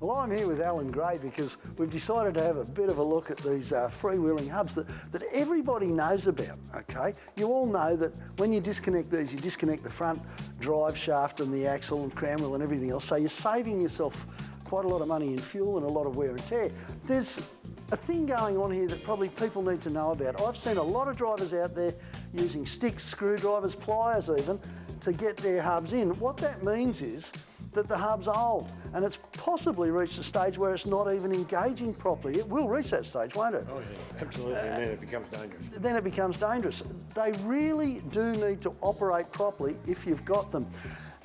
Well, I'm here with Alan Gray because we've decided to have a bit of a look at these freewheeling hubs that everybody knows about, okay? You all know that when you disconnect these, you disconnect the front drive shaft and the axle and crown wheel and everything else, so you're saving yourself quite a lot of money in fuel and a lot of wear and tear. There's a thing going on here that probably people need to know about. I've seen a lot of drivers out there using sticks, screwdrivers, pliers even, to get their hubs in. What that means is that the hub's old and it's possibly reached a stage where it's not even engaging properly. It will reach that stage, won't it? Oh yeah, absolutely, and then it becomes dangerous. Then it becomes dangerous. They really do need to operate properly if you've got them.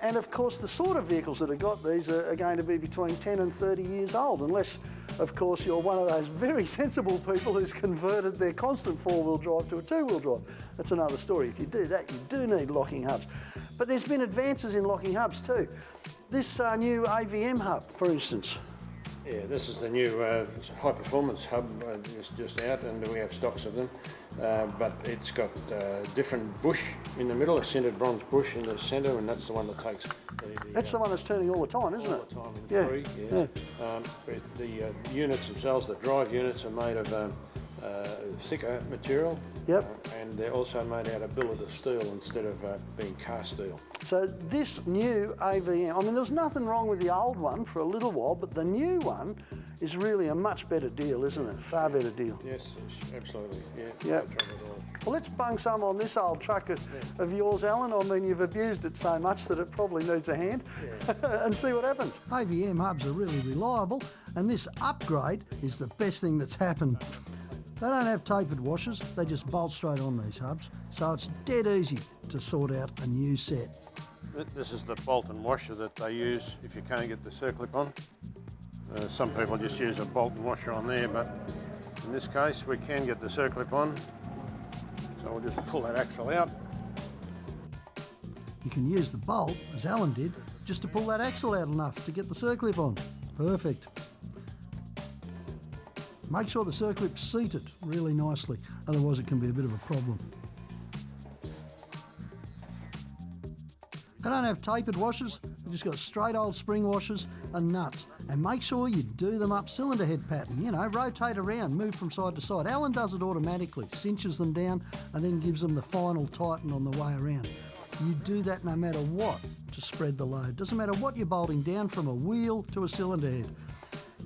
And of course, the sort of vehicles that have got these are going to be between 10 and 30 years old, unless, of course, you're one of those very sensible people who's converted their constant four-wheel drive to a two-wheel drive. That's another story. If you do that, you do need locking hubs. But there's been advances in locking hubs too. This new AVM hub, for instance. Yeah, this is the new high-performance hub just out, and we have stocks of them. But it's got different bush in the middle, a centred bronze bush in the centre, and that's the one that takes that's the one that's turning all the time, isn't it? All the time in three, yes. Yeah. But the units themselves, the drive units, are made of thicker material. Yep. And they're also made out of billet of steel instead of being cast steel. So this new AVM, I mean, there's nothing wrong with the old one for a little while, but the new one is really a much better deal, isn't it? Far better deal. Yes, absolutely. Yeah. Yep. No trouble at all. Well, let's bung some on this old truck of yours, Alan. I mean, you've abused it so much that it probably needs a hand. Yeah. And see what happens. AVM hubs are really reliable, and this upgrade is the best thing that's happened. They don't have tapered washers, they just bolt straight on these hubs, so it's dead easy to sort out a new set. This is the bolt and washer that they use if you can't get the circlip on. Some people just use a bolt and washer on there, but in this case we can get the circlip on. So we'll just pull that axle out. You can use the bolt, as Alan did, just to pull that axle out enough to get the circlip on. Perfect. Make sure the circlip's seated really nicely, otherwise it can be a bit of a problem. They don't have tapered washers, they've just got straight old spring washers and nuts. And make sure you do them up cylinder head pattern, you know, rotate around, move from side to side. Alan does it automatically, cinches them down and then gives them the final tighten on the way around. You do that no matter what to spread the load. Doesn't matter what you're bolting down, from a wheel to a cylinder head.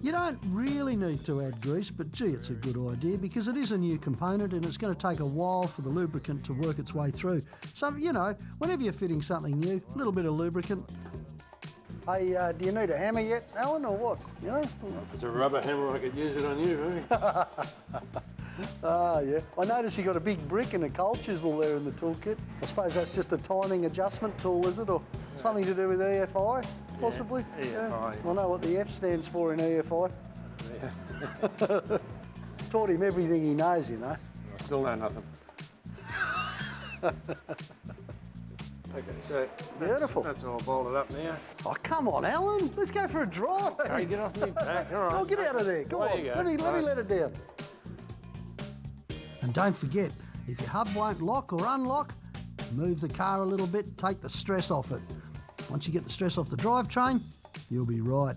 You don't really need to add grease, but gee, it's a good idea because it is a new component and it's going to take a while for the lubricant to work its way through. So, you know, whenever you're fitting something new, a little bit of lubricant. Hey, do you need a hammer yet, Alan, or what? You know? If it's a rubber hammer, I could use it on you, eh? Ah, yeah. I noticed you got a big brick and a coal chisel there in the toolkit. I suppose that's just a timing adjustment tool, is it? Or something to do with EFI, possibly? Yeah, EFI. I know what the F stands for in EFI. Yeah. Taught him everything he knows, you know. I still know nothing. Okay, so beautiful. That's all bolted up now. Oh, come on, Alan. Let's go for a drive. Okay, get off me back. All right. Oh, get out of there. Come on. Let me let it down. And don't forget, if your hub won't lock or unlock, move the car a little bit, take the stress off it. Once you get the stress off the drivetrain, you'll be right.